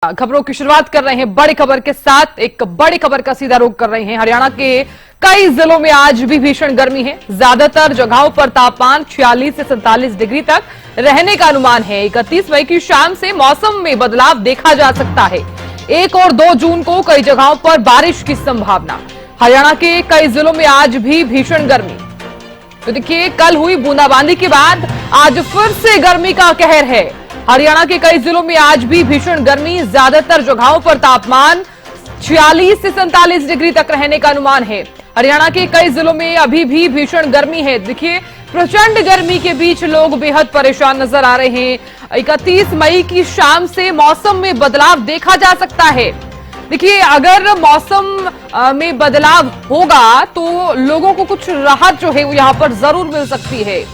खबरों की शुरुआत कर रहे हैं बड़ी खबर के साथ। एक बड़ी खबर का सीधा रुख कर रहे हैं। हरियाणा के कई जिलों में आज भी भीषण गर्मी है। ज्यादातर जगहों पर तापमान 46 से 47 डिग्री तक रहने का अनुमान है। 31 मई की शाम से मौसम में बदलाव देखा जा सकता है। 1 और 2 जून को कई जगहों पर बारिश की संभावना। हरियाणा के कई जिलों में आज भी भीषण गर्मी। तो देखिए, कल हुई बूंदाबांदी के बाद आज फिर से गर्मी का कहर है। हरियाणा के कई जिलों में आज भी भीषण गर्मी। ज्यादातर जगहों पर तापमान 46 से 47 डिग्री तक रहने का अनुमान है। हरियाणा के कई जिलों में अभी भी भीषण गर्मी है। देखिए, प्रचंड गर्मी के बीच लोग बेहद परेशान नजर आ रहे हैं। 31 मई की शाम से मौसम में बदलाव देखा जा सकता है। देखिए, अगर मौसम में बदलाव होगा तो लोगों को कुछ राहत जो है वो यहां पर जरूर मिल सकती है,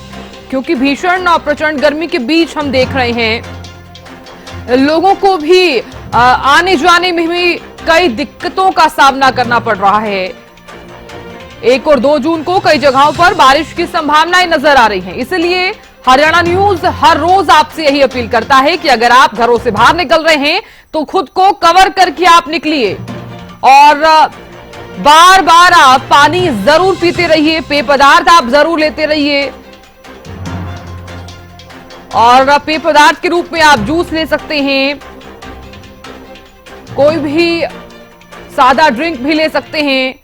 क्योंकि भीषण और प्रचंड गर्मी के बीच हम देख रहे हैं लोगों को भी आने जाने में भी कई दिक्कतों का सामना करना पड़ रहा है। 1 और 2 जून को कई जगहों पर बारिश की संभावनाएं नजर आ रही हैं। इसलिए हरियाणा न्यूज हर रोज आपसे यही अपील करता है कि अगर आप घरों से बाहर निकल रहे हैं तो खुद को कवर करके आप निकलिए और बार बार आप पानी जरूर पीते रहिए, पेय पदार्थ आप जरूर लेते रहिए। और पेय पदार्थ के रूप में आप जूस ले सकते हैं, कोई भी सादा ड्रिंक भी ले सकते हैं।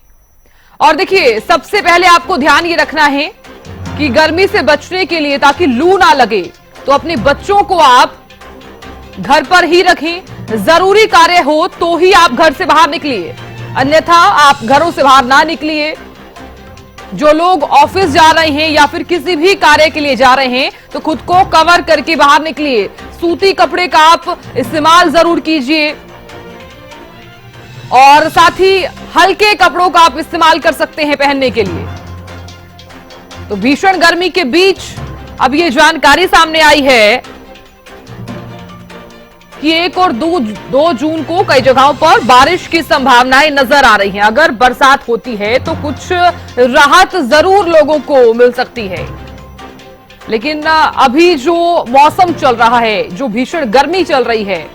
और देखिए, सबसे पहले आपको ध्यान ये रखना है कि गर्मी से बचने के लिए, ताकि लू ना लगे, तो अपने बच्चों को आप घर पर ही रखें। जरूरी कार्य हो तो ही आप घर से बाहर निकलिए, अन्यथा आप घरों से बाहर ना निकलिए। जो लोग ऑफिस जा रहे हैं या फिर किसी भी कार्य के लिए जा रहे हैं तो खुद को कवर करके बाहर निकलिए। सूती कपड़े का आप इस्तेमाल जरूर कीजिए और साथ ही हल्के कपड़ों का आप इस्तेमाल कर सकते हैं पहनने के लिए। तो भीषण गर्मी के बीच अब ये जानकारी सामने आई है कि 1 और 2 जून को कई जगहों पर बारिश की संभावनाएं नजर आ रही हैं। अगर बरसात होती है तो कुछ राहत जरूर लोगों को मिल सकती है, लेकिन अभी जो मौसम चल रहा है, जो भीषण गर्मी चल रही है,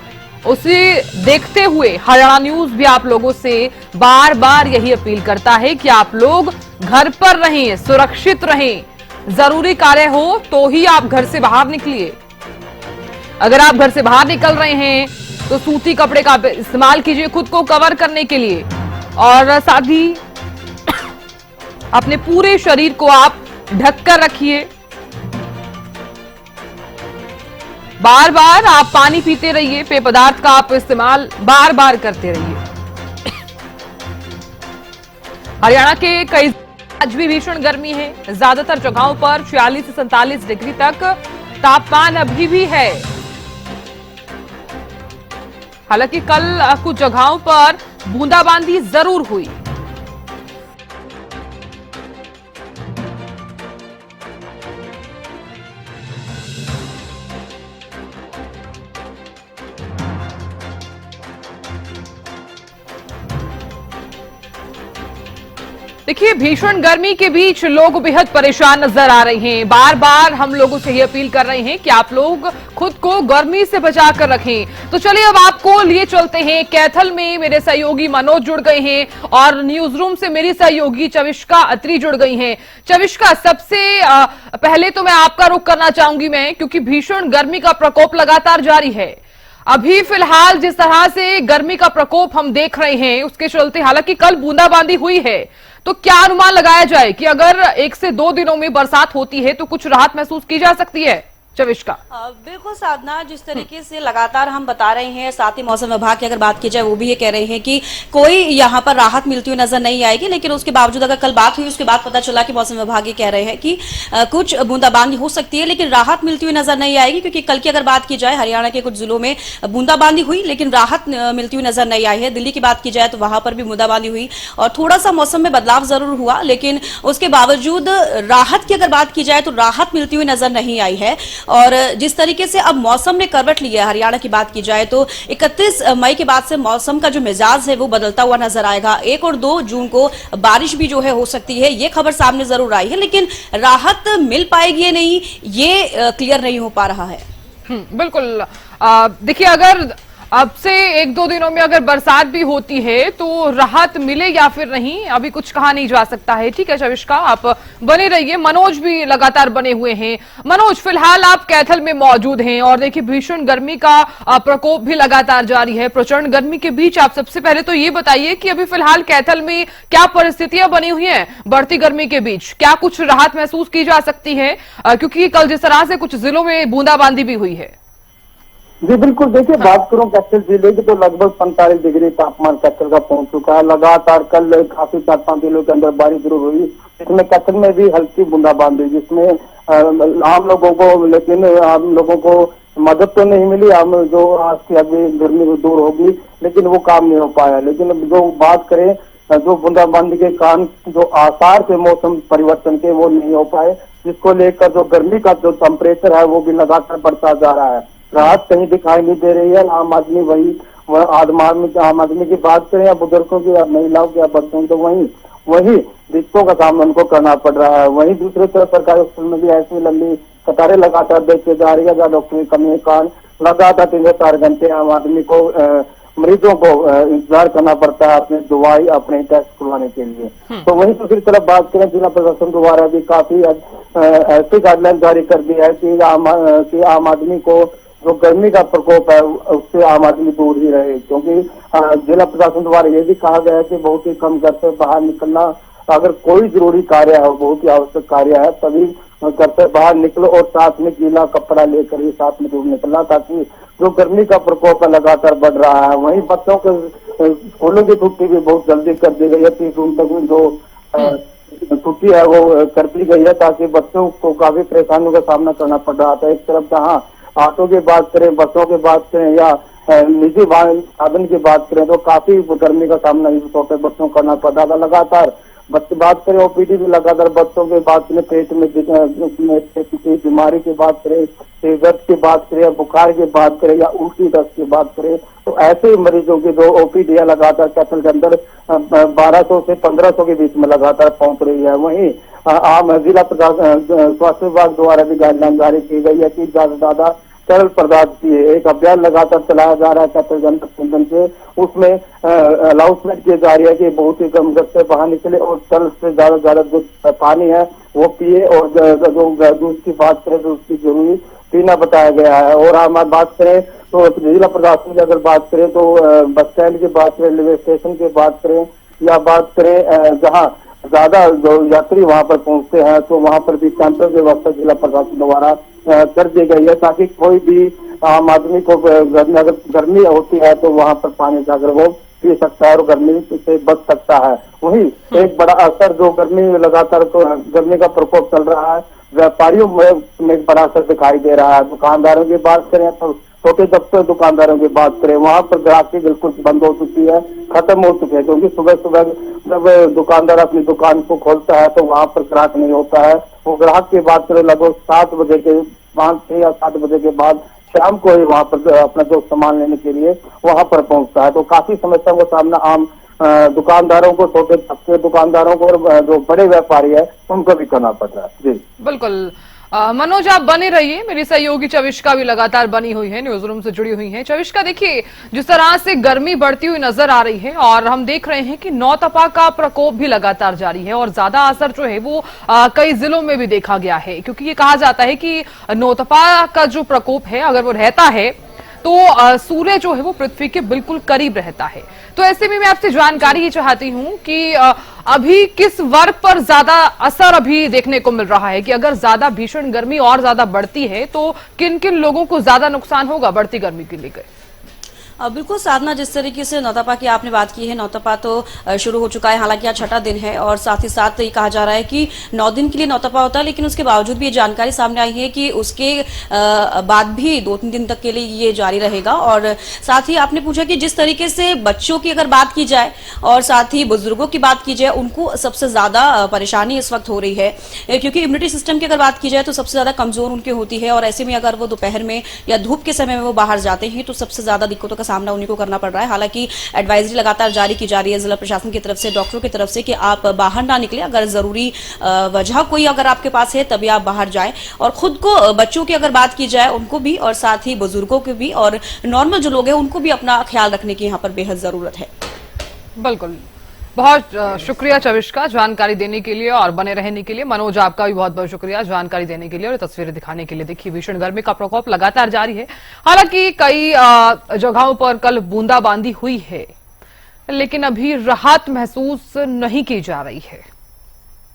उसे देखते हुए हरियाणा न्यूज भी आप लोगों से बार बार यही अपील करता है कि आप लोग घर पर रहें, सुरक्षित रहें। जरूरी कार्य हो तो ही आप घर से बाहर निकलिए। अगर आप घर से बाहर निकल रहे हैं तो सूती कपड़े का इस्तेमाल कीजिए खुद को कवर करने के लिए, और साथ ही अपने पूरे शरीर को आप ढककर रखिए। बार बार आप पानी पीते रहिए, पेय पदार्थ का आप इस्तेमाल बार बार करते रहिए। हरियाणा के कई आज भी भीषण गर्मी है। ज्यादातर जगहों पर 46 से 47 डिग्री तक तापमान अभी भी है। हालांकि कल कुछ जगहों पर बूंदाबांदी जरूर हुई। देखिए, भीषण गर्मी के बीच लोग बेहद परेशान नजर आ रहे हैं। बार बार हम लोगों से ये अपील कर रहे हैं कि आप लोग खुद को गर्मी से बचा कर रखें। तो चलिए अब आपको लिए चलते हैं कैथल में। मेरे सहयोगी मनोज जुड़ गए हैं और न्यूज रूम से मेरी सहयोगी चविष्का अत्री जुड़ गई हैं। चविष्का, सबसे पहले तो मैं आपका रुख करना चाहूंगी मैं, क्योंकि भीषण गर्मी का प्रकोप लगातार जारी है। अभी फिलहाल जिस तरह से गर्मी का प्रकोप हम देख रहे हैं उसके चलते, हालांकि कल बूंदाबांदी हुई है, तो क्या अनुमान लगाया जाए कि अगर 1 से 2 दिनों में बरसात होती है तो कुछ राहत महसूस की जा सकती है? चविष्का। बिल्कुल साधना, जिस तरीके से लगातार हम बता रहे हैं, साथ ही मौसम विभाग की अगर बात की जाए वो भी ये कह रहे हैं कि कोई यहाँ पर राहत मिलती हुई नजर नहीं आएगी। लेकिन उसके बावजूद अगर कल बात हुई उसके बाद पता चला कि मौसम विभाग ये कह रहे हैं कि कुछ बूंदाबांदी हो सकती है, लेकिन राहत मिलती हुई नजर नहीं आएगी। क्योंकि कल की अगर बात की जाए, हरियाणा के कुछ जिलों में बूंदाबांदी हुई लेकिन राहत मिलती हुई नजर नहीं आई है। दिल्ली की बात की जाए तो वहां पर भी बूंदाबांदी हुई और थोड़ा सा मौसम में बदलाव जरूर हुआ, लेकिन उसके बावजूद राहत की अगर बात की जाए तो राहत मिलती हुई नजर नहीं आई है। और जिस तरीके से अब मौसम ने करवट ली है, हरियाणा की बात की जाए तो 31 मई के बाद से मौसम का जो मिजाज है वो बदलता हुआ नजर आएगा। 1 और 2 जून को बारिश भी जो है हो सकती है, ये खबर सामने जरूर आई है, लेकिन राहत मिल पाएगी या नहीं ये क्लियर नहीं हो पा रहा है। बिल्कुल। देखिए, अगर अब से एक दो दिनों में अगर बरसात भी होती है तो राहत मिले या फिर नहीं, अभी कुछ कहा नहीं जा सकता है। ठीक है चविष्का, आप बने रहिए। मनोज भी लगातार बने हुए हैं। मनोज, फिलहाल आप कैथल में मौजूद हैं और देखिए भीषण गर्मी का प्रकोप भी लगातार जारी है। प्रचंड गर्मी के बीच आप सबसे पहले तो ये बताइए कि अभी फिलहाल कैथल में क्या परिस्थितियां बनी हुई हैं बढ़ती गर्मी के बीच, क्या कुछ राहत महसूस की जा सकती है? क्योंकि कल जिस तरह से कुछ जिलों में बूंदाबांदी भी हुई है। जी बिल्कुल, देखिए बात करूं कैथल जिले की तो लगभग 45 डिग्री तापमान कैथल का पहुंच चुका है। लगातार कल काफी 4-5 जिलों के अंदर बारिश जरूर हुई, इसमें कैथल में भी हल्की बूंदाबांदी, जिसमें आम लोगों को, लेकिन आम लोगों को मदद तो नहीं मिली। आम जो आज की अभी गर्मी दूर होगी, लेकिन वो काम नहीं हो पाया। लेकिन जो बात करें जो बूंदाबांदी के कारण जो आसार थे मौसम परिवर्तन के, वो नहीं हो पाए, जिसको लेकर जो गर्मी का जो टेम्परेचर है वो भी लगातार बढ़ता जा रहा है। राहत कहीं दिखाई नहीं दे रही है। आम आदमी आम आदमी की बात करें या बुजुर्गों की या महिलाओं की या बच्चों की, तो वही दिक्कतों का सामना उनको करना पड़ रहा है। वहीं दूसरी तरफ सरकारी अस्पताल में भी ऐसी लंबी कतारें लगातार देखी जा रही है, जहाँ डॉक्टर की कमी के कारण लगातार 3 से 4 घंटे आम आदमी को मरीजों को इंतजार करना पड़ता है अपनी दवाई, अपने टेस्ट करवाने के लिए। तो वहीं दूसरी तरफ बात करें, जिला प्रशासन द्वारा भी काफी ऐसी गाइडलाइन जारी कर दी है कि आम आदमी को जो गर्मी का प्रकोप है उससे आम आदमी दूर ही रहे, क्योंकि जिला प्रशासन द्वारा ये भी कहा गया है कि बहुत ही कम घर से बाहर निकलना, अगर कोई जरूरी कार्य है, बहुत ही आवश्यक कार्य है, तभी घर से बाहर निकलो और साथ में गीला कपड़ा लेकर ही साथ में दूर निकलना, ताकि जो गर्मी का प्रकोप है लगातार बढ़ रहा है। वहीं बच्चों के स्कूलों की छुट्टी भी बहुत जल्दी कर दी गई है। 30 जून तक जो छुट्टी है वो कर दी गई है, ताकि बच्चों को काफी परेशानियों का सामना करना पड़ रहा था। एक तरफ जहाँ ऑटो की बात करें, बसों की बात करें या निजी वाहन साधन की बात करें, तो काफी गर्मी का सामना इन छोटे बच्चों को करना पड़ रहा था। लगातार बात करें ओपीडी भी लगातार बच्चों की बात करें, पेट में किसी बीमारी की बात करें, दर्द की बात करें या बुखार की बात करें या उल्टी दस्त की बात करें, तो ऐसे मरीजों की जो ओपीडी लगातार कैथल के अंदर 1200 से 1500 के बीच में लगातार पहुंच रही है। वहीं आम जिला स्वास्थ्य विभाग द्वारा भी गाइडलाइन जारी की गई है कि ज्यादा से ज्यादा तरल पदार्थ पिए। एक अभियान लगातार चलाया जा रहा है कैथल जनपद से, उसमें अनाउंसमेंट की जा रही है कि बहुत ही कम घर से बाहर निकले और तरल से ज्यादा जो पानी है वो पिए, और जो दूध की बात करें तो उसकी जरूरी पीना बताया गया है। और हम बात करें तो जिला प्रशासन की अगर बात करें तो बस स्टैंड की बात करें, रेलवे स्टेशन की बात करें या बात करें जहाँ ज्यादा जो यात्री वहां पर पहुंचते हैं, तो वहां पर भी कैंपर की व्यवस्था जिला प्रशासन द्वारा कर दी गई है, ताकि कोई भी आम आदमी को अगर गर्मी होती है तो वहां पर पानी जाकर वो पी सकता है और गर्मी से बच सकता है। वही एक बड़ा असर जो लगातार गर्मी का प्रकोप चल रहा है, व्यापारियों में एक बड़ा असर दिखाई दे रहा है। दुकानदारों की बात करें तो छोटे दफ्तर दुकानदारों की बात करें, वहां पर ग्राहकी बिल्कुल बंद हो चुकी है, खत्म हो चुकी है, क्योंकि सुबह सुबह जब दुकानदार अपनी दुकान को खोलता है तो वहां पर ग्राहक नहीं होता है। वो ग्राहक की बात करें लगभग 7 बजे के 5 या 7 बजे के बाद शाम को ही वहां पर अपना जो सामान लेने के लिए वहां पर पहुंचता है। तो काफी समस्याओं का सामना आम दुकानदारों को, छोटे तबके दुकानदारों को और जो बड़े व्यापारी है उनको भी करना पड़ रहा है। जी बिल्कुल मनोज, आप बने रहिए। मेरी सहयोगी चविष्का भी लगातार बनी हुई है, न्यूज रूम से जुड़ी हुई है। चविष्का, देखिए जिस तरह से गर्मी बढ़ती हुई नजर आ रही है और हम देख रहे हैं कि नौतपा का प्रकोप भी लगातार जारी है और ज्यादा असर जो है वो कई जिलों में भी देखा गया है, क्योंकि ये कहा जाता है कि नौतपा का जो प्रकोप है अगर वो रहता है तो सूर्य जो है वो पृथ्वी के बिल्कुल करीब रहता है। तो ऐसे में मैं आपसे जानकारी ये चाहती हूं कि अभी किस वर्ग पर ज्यादा असर अभी देखने को मिल रहा है, कि अगर ज्यादा भीषण गर्मी और ज्यादा बढ़ती है तो किन किन लोगों को ज्यादा नुकसान होगा बढ़ती गर्मी के लेकर? बिल्कुल साधना, जिस तरीके से नौतपा की आपने बात की है, नौतपा तो शुरू हो चुका है, हालांकि आज 6ठा दिन है और साथ ही साथ ये कहा जा रहा है कि 9 दिन के लिए नौतपा होता है, लेकिन उसके बावजूद भी ये जानकारी सामने आई है कि उसके बाद भी 2-3 दिन तक के लिए ये जारी रहेगा। और साथ ही आपने पूछा कि जिस तरीके से बच्चों की अगर बात की जाए और साथ ही बुजुर्गों की बात की जाए, उनको सबसे ज्यादा परेशानी इस वक्त हो रही है, क्योंकि इम्यूनिटी सिस्टम की अगर बात की जाए तो सबसे ज्यादा कमजोर उनकी होती है और ऐसे में अगर वो दोपहर में या धूप के समय में वो बाहर जाते हैं तो सबसे ज्यादा दिक्कतों का सामना उन्हीं को करना पड़ रहा है। हालांकि एडवाइजरी लगातार जारी की जा रही है जिला प्रशासन की तरफ से, डॉक्टरों की तरफ से, कि आप बाहर ना निकले, अगर जरूरी वजह कोई अगर आपके पास है तभी आप बाहर जाएं। और खुद को, बच्चों की अगर बात की जाए उनको भी, और साथ ही बुजुर्गों को भी, और नॉर्मल जो लोग हैं उनको भी अपना ख्याल रखने की यहाँ पर बेहद जरूरत है। बिल्कुल, बहुत शुक्रिया चविश का जानकारी देने के लिए और बने रहने के लिए। मनोज, आपका भी बहुत बहुत शुक्रिया जानकारी देने के लिए और तस्वीरें दिखाने के लिए। देखिए, भीषण गर्मी का प्रकोप लगातार जारी है। हालांकि कई जगहों पर कल बूंदाबांदी हुई है, लेकिन अभी राहत महसूस नहीं की जा रही है।